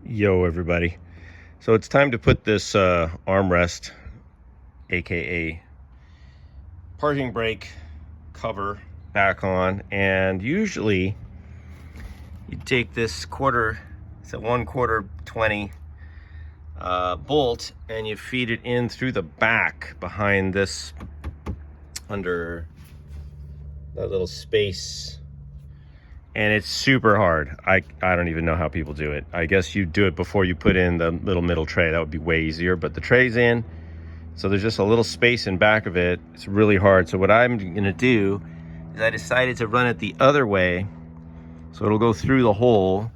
Yo, everybody. So it's time to put this armrest, aka parking brake cover, back on. And usually you take this it's a 1/4 20 bolt, and you feed it in through the back behind this, under that little space. And it's super hard. I don't even know how people do it. I guess you do it before you put in the little middle tray. That would be way easier, but the tray's in, so there's just a little space in back of it. It's really hard. So what I'm gonna do is I decided to run it the other way, so it'll go through the hole.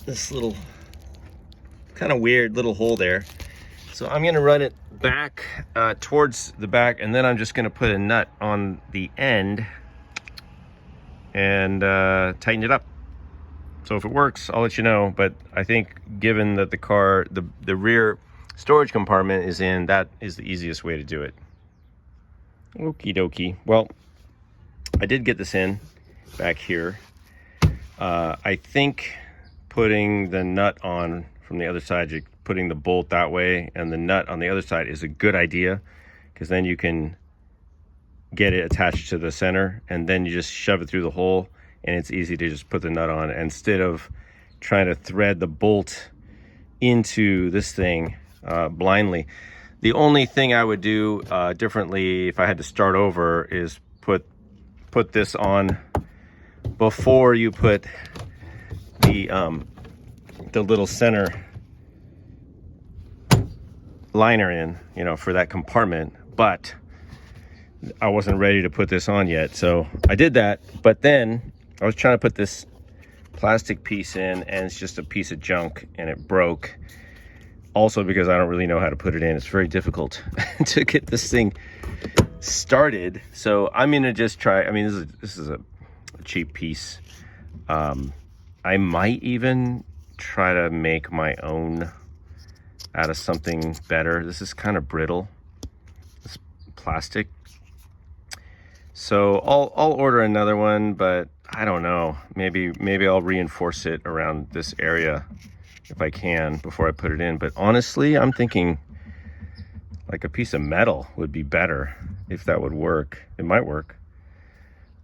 This little kind of weird little hole there. So I'm gonna run it back towards the back, and then I'm just gonna put a nut on the end and tighten it up. So if it works, I'll let you know. But I think, given that the car, the rear storage compartment is in, that is the easiest way to do it. Okie dokie. Well, I did get this in back here. I think putting the nut on from the other side, putting the bolt that way and the nut on the other side, is a good idea, because then you can get it attached to the center, and then you just shove it through the hole, and it's easy to just put the nut on instead of trying to thread the bolt into this thing blindly. The only thing I would do differently if I had to start over is put this on before you put the little center liner in, for that compartment. But I wasn't ready to put this on yet, so I did that. But then I was trying to put this plastic piece in, and it's just a piece of junk, and it broke. Also, because I don't really know how to put it in. It's very difficult to get this thing started. So I'm gonna just try. I mean, this is a cheap piece. I might even try to make my own out of something better. This is kind of brittle, this plastic. So I'll order another one, but I don't know. Maybe I'll reinforce it around this area if I can before I put it in. But honestly, I'm thinking like a piece of metal would be better, if that would work. It might work.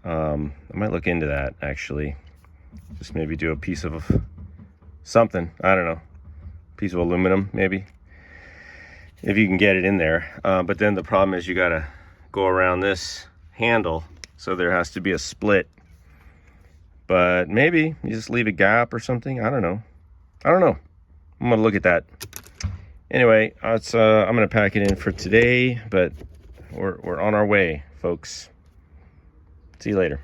I might look into that, actually. Just maybe do a piece of something. I don't know. Piece of aluminum, maybe, if you can get it in there. But then the problem is you gotta go around this handle, so there has to be a split. But maybe you just leave a gap or something. I don't know. I'm gonna look at that. Anyway, I'm gonna pack it in for today, but we're on our way, folks. See you later.